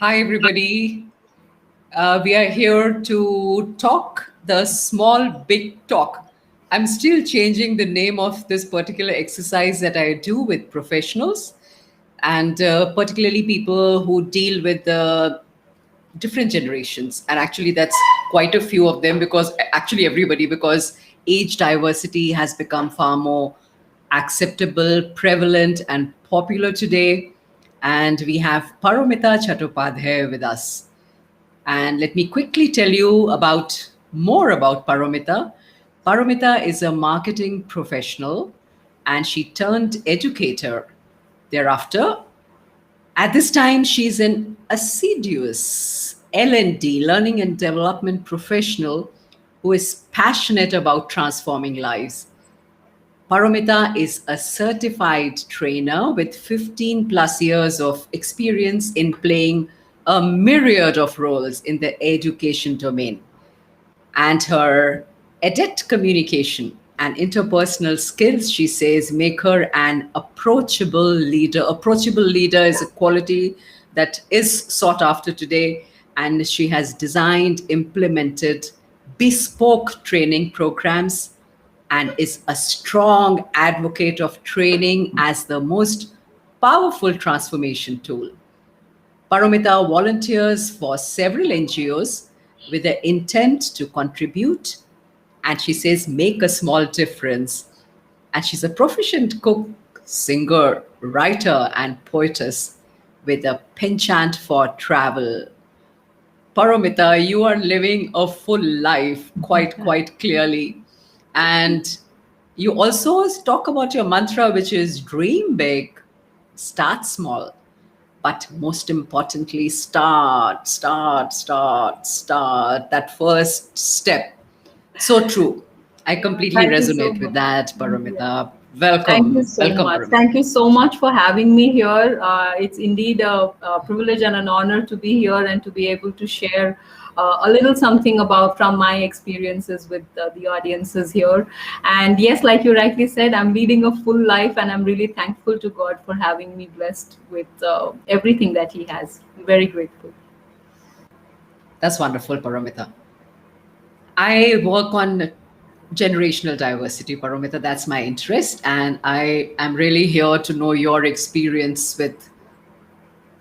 Hi, everybody. We are here to talk the small, big talk. I'm still changing the name of this particular exercise that I do with professionals and particularly people who deal with the different generations. And actually, that's quite a few of them because actually, everybody, because age diversity has become far more acceptable, prevalent, and popular today. And we have Paromita Chattopadhyay with us. And let me quickly tell you about more about Paromita. Paromita is a marketing professional and she turned educator. Thereafter, at this time, she's an assiduous L&D, learning and development professional who is passionate about transforming lives. Paromita is a certified trainer with 15 plus years of experience in playing a myriad of roles in the education domain. And her adept communication and interpersonal skills, she says, make her an approachable leader. Approachable leader is a quality that is sought after today. And she has designed, implemented bespoke training programs and is a strong advocate of training as the most powerful transformation tool. Paromita volunteers for several NGOs with the intent to contribute, and she says, make a small difference. And she's a proficient cook, singer, writer, and poetess with a penchant for travel. Paromita, you are living a full life quite clearly. And you also talk about your mantra, which is dream big, start small, but most importantly, start. That first step. So true. I completely Thank you so resonate with much. that, Yeah. Paramita. Thank you Welcome. so Welcome, much. Paramita. Thank you so much for having me here. It's indeed a privilege and an honor to be here and to be able to share a little something about from my experiences with the audiences here. And yes, like you rightly said, I'm leading a full life, and I'm really thankful to God for having me blessed with everything that He has. I'm very grateful. That's wonderful, Paramita. I work on generational diversity, Paramita. That's my interest. And I am really here to know your experience with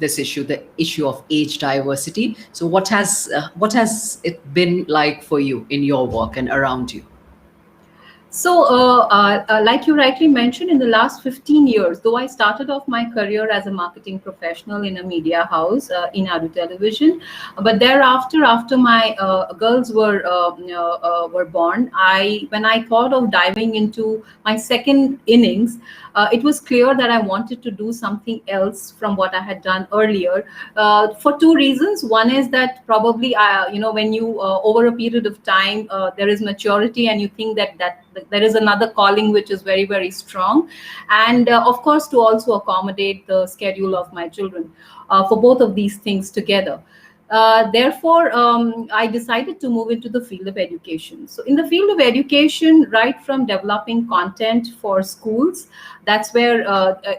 this issue, the issue of age diversity. So what has it been like for you in your work and around you? So, like you rightly mentioned, in the last 15 years, though I started off my career as a marketing professional in a media house in Adu Television, but thereafter, after my girls were born, when I thought of diving into my second innings, it was clear that I wanted to do something else from what I had done earlier, for two reasons. One is that probably, when you over a period of time, there is maturity, and you think that there is another calling which is very, very strong, and of course to also accommodate the schedule of my children, for both of these things together. Therefore, I decided to move into the field of education. So, in the field of education, right from developing content for schools, that's where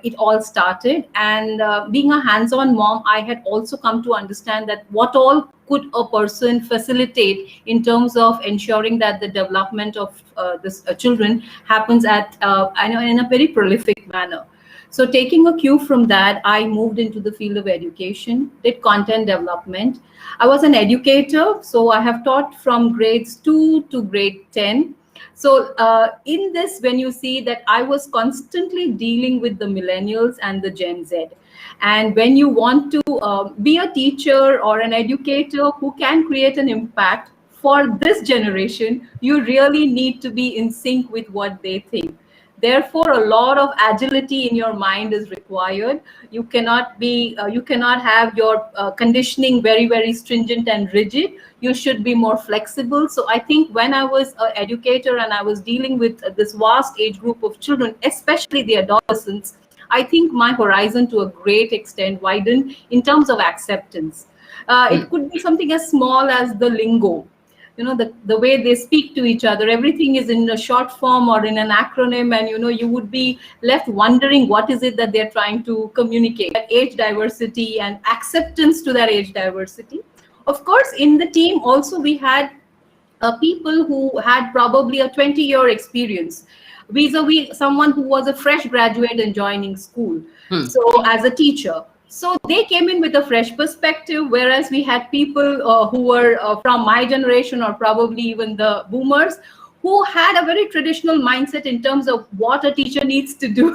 it all started. And being a hands on mom, I had also come to understand that what all could a person facilitate in terms of ensuring that the development of this children happens at I know, in a very prolific manner. So, taking a cue from that, I moved into the field of education, did content development. I was an educator, so I have taught from grades 2 to grade 10. So, in this, when you see that I was constantly dealing with the millennials and the Gen Z. And when you want to be a teacher or an educator who can create an impact for this generation, you really need to be in sync with what they think. Therefore, a lot of agility in your mind is required. You cannot have your conditioning very, very stringent and rigid. You should be more flexible. So I think when I was an educator and I was dealing with this vast age group of children, especially the adolescents, I think my horizon to a great extent widened in terms of acceptance. It could be something as small as the lingo. the way they speak to each other, everything is in a short form or in an acronym, and you would be left wondering what is it that they're trying to communicate. Age diversity and acceptance to that age diversity. Of course, in the team also we had people who had probably a 20-year experience vis-a-vis someone who was a fresh graduate and joining school, Hmm. so as a teacher. So they came in with a fresh perspective, whereas we had people who were from my generation, or probably even the boomers, who had a very traditional mindset in terms of what a teacher needs to do,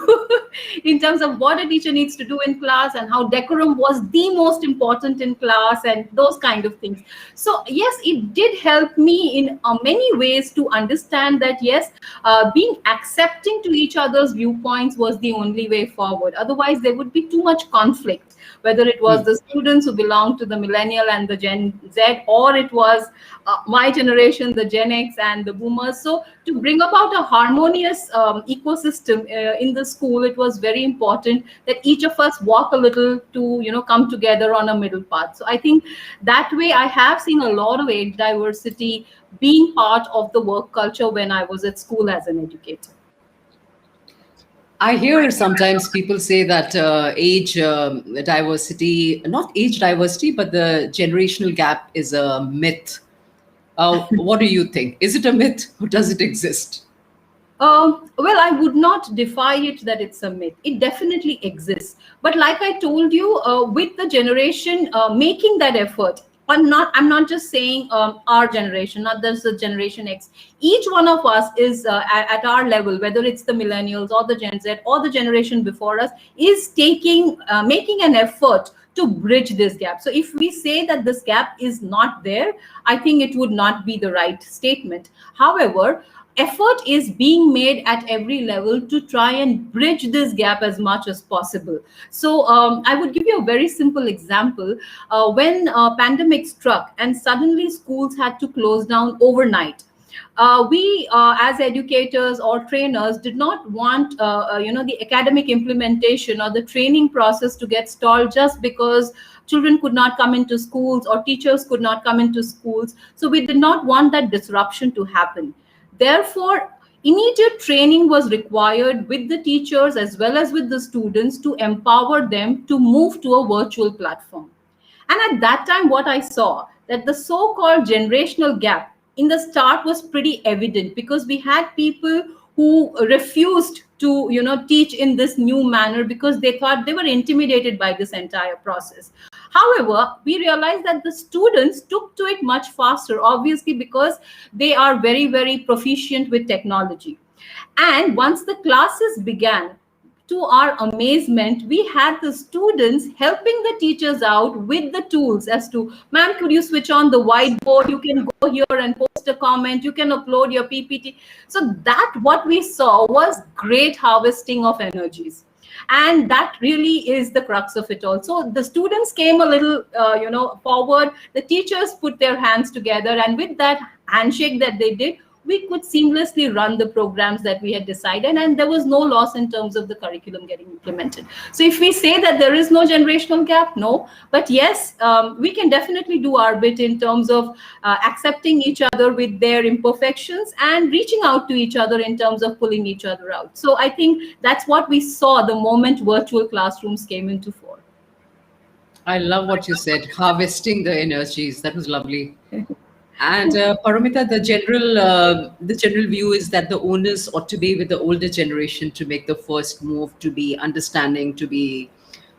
in terms of what a teacher needs to do in class, and how decorum was the most important in class, and those kind of things. So yes, it did help me in many ways to understand that yes, being accepting to each other's viewpoints was the only way forward. Otherwise there would be too much conflict, whether it was Hmm. the students who belonged to the millennial and the Gen Z, or it was my generation, the Gen X and the boomers. So to bring about a harmonious ecosystem in the school, it was very important that each of us walk a little to come together on a middle path. So I think that way I have seen a lot of age diversity being part of the work culture when I was at school as an educator. I hear sometimes people say that age diversity, not age diversity, but the generational gap is a myth. What do you think? Is it a myth or does it exist? Well, I would not defy it that it's a myth. It definitely exists. But like I told you, with the generation making that effort, I'm not just saying our generation, not just the Generation X. Each one of us is at our level, whether it's the millennials or the Gen Z or the generation before us, is making an effort to bridge this gap. So if we say that this gap is not there, I think it would not be the right statement. However, effort is being made at every level to try and bridge this gap as much as possible. So I would give you a very simple example. When pandemic struck and suddenly schools had to close down overnight, we as educators or trainers did not want the academic implementation or the training process to get stalled just because children could not come into schools or teachers could not come into schools. So we did not want that disruption to happen. Therefore, immediate training was required with the teachers as well as with the students to empower them to move to a virtual platform. And at that time, what I saw that the so-called generational gap in the start was pretty evident, because we had people who refused to teach in this new manner because they thought they were intimidated by this entire process. However, we realized that the students took to it much faster, obviously because they are very, very proficient with technology. And once the classes began, to our amazement, we had the students helping the teachers out with the tools as to, ma'am, could you switch on the whiteboard? You can go here and post a comment. You can upload your PPT. So that what we saw was great harvesting of energies. And that really is the crux of it all. So the students came a little, forward. The teachers put their hands together, and with that handshake that they did, we could seamlessly run the programs that we had decided, and there was no loss in terms of the curriculum getting implemented. So if we say that there is no generational gap, no, but yes, we can definitely do our bit in terms of accepting each other with their imperfections and reaching out to each other in terms of pulling each other out. So I think that's what we saw the moment virtual classrooms came into fore. I love what you said, harvesting the energies. That was lovely. And Paromita, the general view is that the onus ought to be with the older generation to make the first move, to be understanding, to be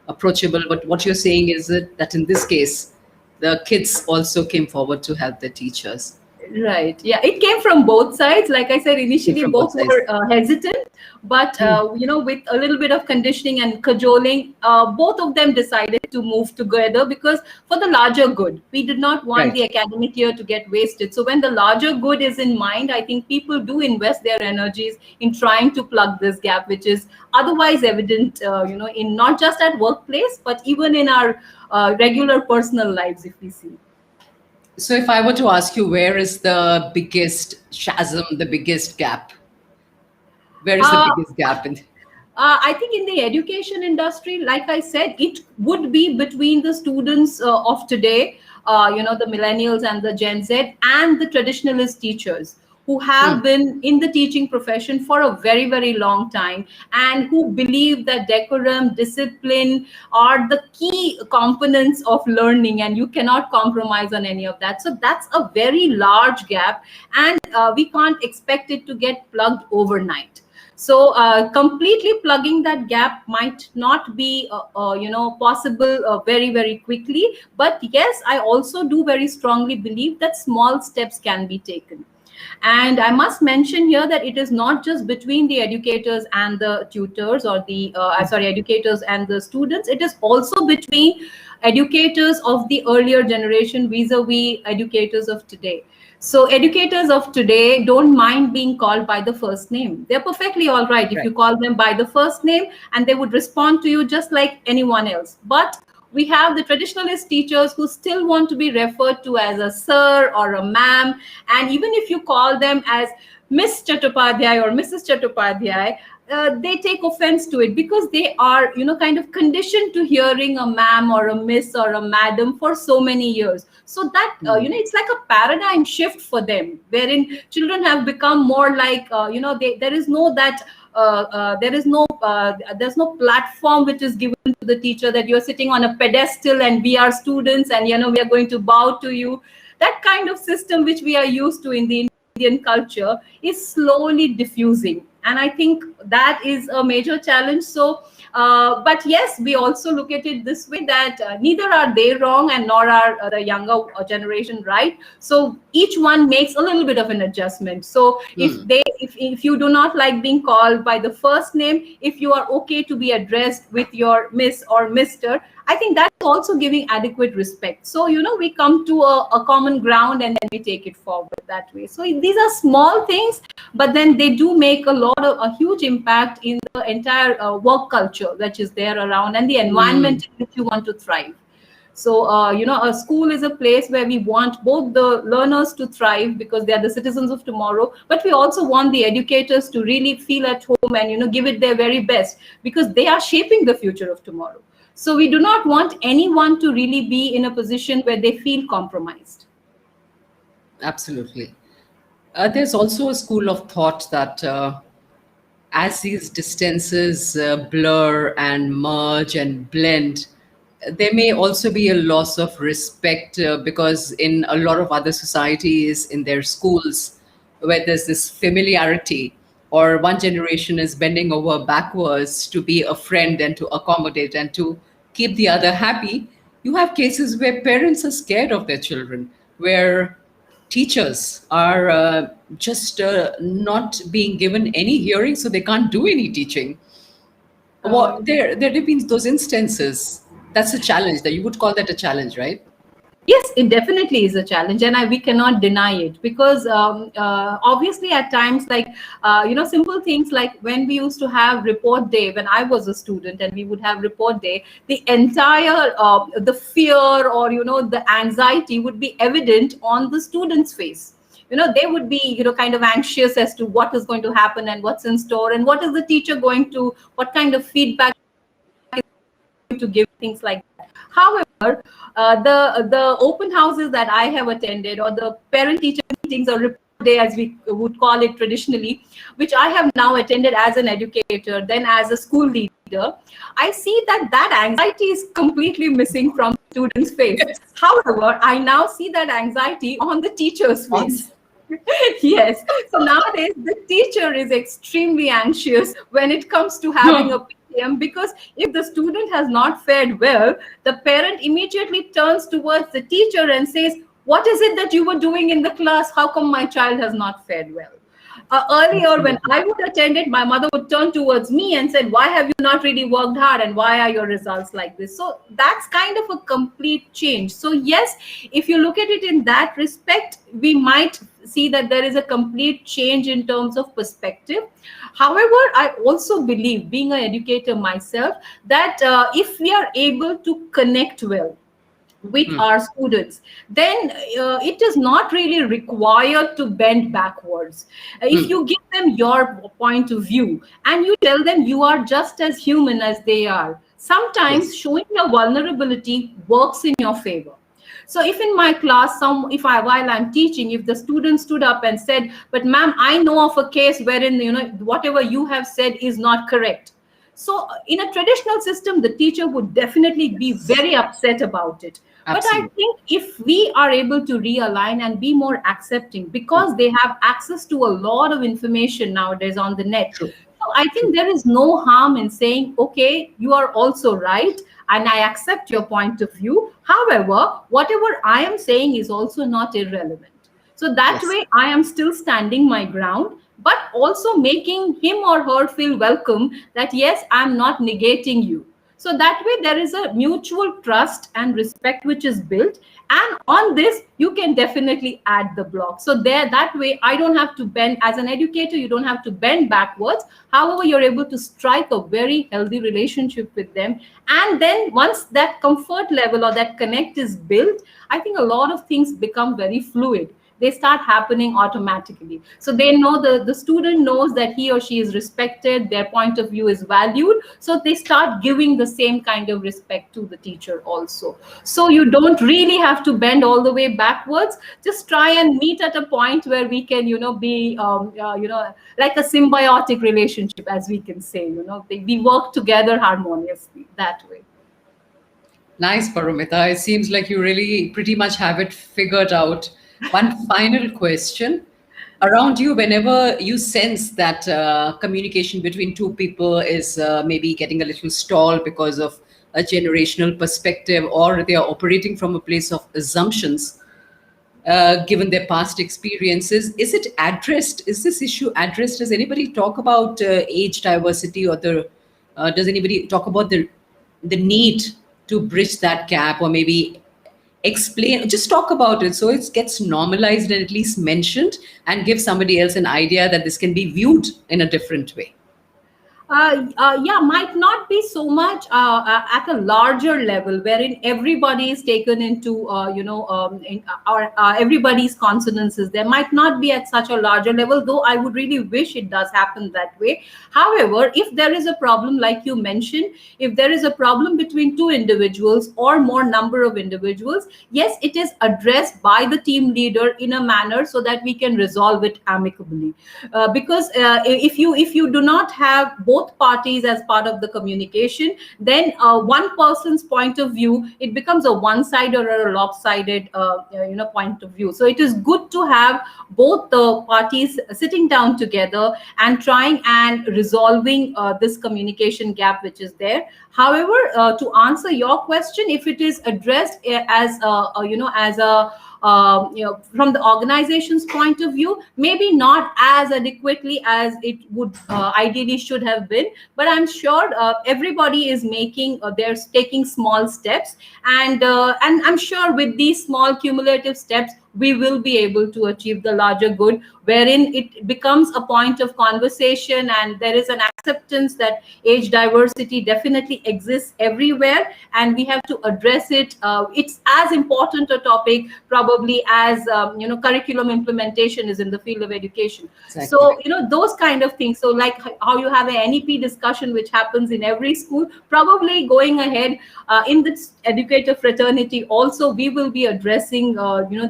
approachable. But what you're saying is that in this case, the kids also came forward to help the teachers. Right. Yeah, it came from both sides. Like I said, Came initially from both both sides. were hesitant, but Hmm. with a little bit of conditioning and cajoling, both of them decided to move together, because for the larger good, we did not want Right. the academic year to get wasted. So when the larger good is in mind, I think people do invest their energies in trying to plug this gap, which is otherwise evident, in not just at workplace, but even in our regular personal lives, if we see. So if I were to ask you, where is the biggest chasm, the biggest gap? Where is the Uh, biggest gap in? I think in the education industry, like I said, it would be between the students of today, the millennials and the Gen Z, and the traditionalist teachers who have Hmm. been in the teaching profession for a very, very long time, and who believe that decorum, discipline are the key components of learning, and you cannot compromise on any of that. So that's a very large gap, and we can't expect it to get plugged overnight. So completely plugging that gap might not be possible very, very quickly. But yes, I also do very strongly believe that small steps can be taken. And I must mention here that it is not just between the educators and the tutors, or the educators and the students. It is also between educators of the earlier generation vis-a-vis educators of today. So educators of today don't mind being called by the first name. They're perfectly all right if Right. you call them by the first name, and they would respond to you just like anyone else. But we have the traditionalist teachers who still want to be referred to as a sir or a ma'am. And even if you call them as Miss Chattopadhyay or Mrs. Chattopadhyay, they take offense to it, because they are, kind of conditioned to hearing a ma'am or a miss or a madam for so many years. So that, Hmm. it's like a paradigm shift for them, wherein children have become more like, there is no that there's no platform which is given to the teacher, that you're sitting on a pedestal and we are students, and we are going to bow to you. That kind of system which we are used to in the Indian culture is slowly diffusing, and I think that is a major challenge. So but yes, we also look at it this way, that neither are they wrong, and nor are the younger generation right. So each one makes a little bit of an adjustment. So Hmm. if you do not like being called by the first name, if you are okay to be addressed with your miss or mister, I think that's also giving adequate respect. So we come to a common ground, and then we take it forward that way. So these are small things, but then they do make a huge impact in the entire work culture that is there around, and the Hmm. environment in which you want to thrive. So a school is a place where we want both the learners to thrive, because they are the citizens of tomorrow, but we also want the educators to really feel at home, and give it their very best, because they are shaping the future of tomorrow. So we do not want anyone to really be in a position where they feel compromised. Absolutely. There's also a school of thought that as these distances blur and merge and blend, there may also be a loss of respect because in a lot of other societies, in their schools, where there's this familiarity, or one generation is bending over backwards to be a friend and to accommodate and to keep the other happy, you have cases where parents are scared of their children, where teachers are just not being given any hearing, so they can't do any teaching. What Um, there have been those instances. That's a challenge. That you would call that a challenge, right? Yes, it definitely is a challenge, and we cannot deny it, because obviously at times, like simple things like when we used to have report day when I was a student, and we would have report day, the entire the fear, or the anxiety would be evident on the students' face. They would be kind of anxious as to what is going to happen, and what's in store, and what is the teacher going to, what kind of feedback to give, things like that. However, the open houses that I have attended, or the parent teacher meetings, or report day as we would call it traditionally, which I have now attended as an educator, then as a school leader, I see that that anxiety is completely missing from students' face. Yes. However, I now see that anxiety on the teacher's On. face. Yes. So nowadays, the teacher is extremely anxious when it comes to having a PTM, because if the student has not fared well, the parent immediately turns towards the teacher and says, "What is it that you were doing in the class? How come my child has not fared well?" Earlier, when Absolutely. I would attend it, my mother would turn towards me and said, "Why have you not really worked hard, and why are your results like this?" So that's kind of a complete change. So yes, if you look at it in that respect, we might see that there is a complete change in terms of perspective. However, I also believe, being an educator myself, that if we are able to connect well, with our students, then it is not really required to bend backwards. If you give them your point of view and you tell them you are just as human as they are, sometimes Yes. showing your vulnerability works in your favor. So if in my class, if I, while I'm teaching, if the student stood up and said, "But ma'am, I know of a case wherein, whatever you have said is not correct." So in a traditional system, the teacher would definitely be Yes. very upset about it. But I Absolutely. think if we are able to realign and be more accepting, because they have access to a lot of information nowadays on the net. True. So I think True. there is no harm in saying, okay, you are also right, and I accept your point of view. However, whatever I am saying is also not irrelevant. So that Yes. way, I am still standing my ground, but also making him or her feel welcome that, yes, I'm not negating you. So that way, there is a mutual trust and respect which is built. And on this, you can definitely add the block. So there, that way, I don't have to bend. As an educator, you don't have to bend backwards. However, you're able to strike a very healthy relationship with them. And then once that comfort level or that connect is built, I think a lot of things become very fluid. They start happening automatically. So they know, the student knows that he or she is respected, their point of view is valued. So they start giving the same kind of respect to the teacher also. So you don't really have to bend all the way backwards. Just try and meet at a point where we can, be, like a symbiotic relationship, as we can say, we work together harmoniously that way. Nice, Paromita. It seems like you really pretty much have it figured out. One final question. Around you, whenever you sense that communication between two people is maybe getting a little stalled because of a generational perspective, or they are operating from a place of assumptions, given their past experiences, is it addressed? Is this issue addressed? Does anybody talk about age diversity, or does anybody talk about the need to bridge that gap, or maybe explain, just talk about it so it gets normalized and at least mentioned, and give somebody else an idea that this can be viewed in a different way? Yeah, might not be so much at a larger level, wherein everybody is taken into, or everybody's consonances. There might not be at such a larger level, though I would really wish it does happen that way. However, if there is a problem, like you mentioned, if there is a problem between two individuals or more number of individuals, yes, it is addressed by the team leader in a manner so that we can resolve it amicably. Because if you do not have both parties as part of the communication, then one person's point of view, it becomes a one-sided or a lopsided point of view. So it is good to have both the parties sitting down together and trying and resolving this communication gap which is there. However, to answer your question, if it is addressed as a from the organization's point of view, maybe not as adequately as it would ideally should have been, but I'm sure everybody is they're taking small steps, and I'm sure with these small cumulative steps, we will be able to achieve the larger good, wherein it becomes a point of conversation and there is an acceptance that age diversity definitely exists everywhere, and we have to address it. It's as important a topic probably as curriculum implementation is in the field of education. Exactly. So those kind of things. So like how you have an NEP discussion which happens in every school, probably going ahead in this educator fraternity also, we will be addressing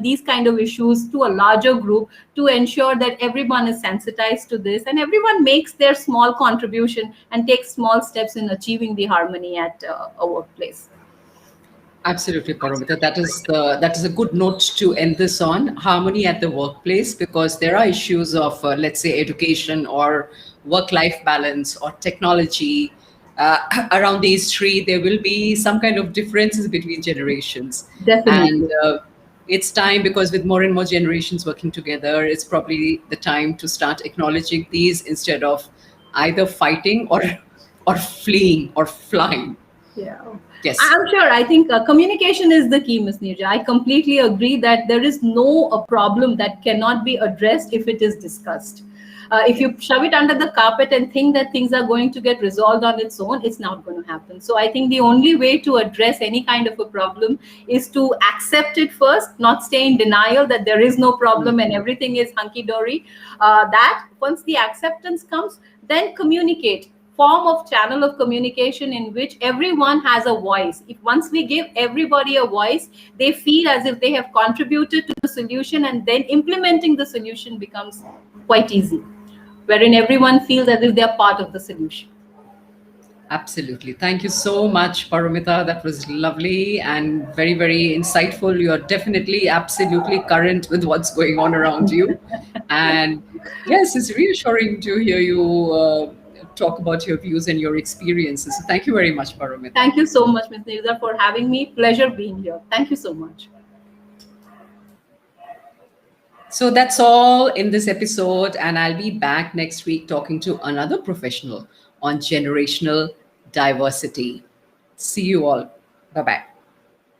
these kind of issues to a larger group, to ensure that everyone is sensitized to this and everyone makes their small contribution and takes small steps in achieving the harmony at a workplace. Absolutely, Paramita. That is a good note to end this on, harmony at the workplace, because there are issues of let's say education or work-life balance or technology. Around these three, there will be some kind of differences between generations, and Definitely. it's time, because with more and more generations working together, it's probably the time to start acknowledging these instead of either fighting or fleeing or flying. Yeah, Yes. I'm sure. I think communication is the key, Ms. Nirja. I completely agree that there is no problem that cannot be addressed if it is discussed. If you shove it under the carpet and think that things are going to get resolved on its own, it's not going to happen. So I think the only way to address any kind of a problem is to accept it first, not stay in denial that there is no problem and everything is hunky dory. That once the acceptance comes, then communicate, form of channel of communication in which everyone has a voice. If once we give everybody a voice, they feel as if they have contributed to the solution, and then implementing the solution becomes quite easy, wherein everyone feels as if they are part of the solution. Absolutely. Thank you so much, Paromita. That was lovely and very, very insightful. You're definitely absolutely current with what's going on around you. And yes, it's reassuring to hear you talk about your views and your experiences. So thank you very much, Paromita. Thank you so much, Ms. Nirza, for having me. Pleasure being here. Thank you so much. So that's all in this episode, and I'll be back next week talking to another professional on generational diversity. See you all. Bye bye.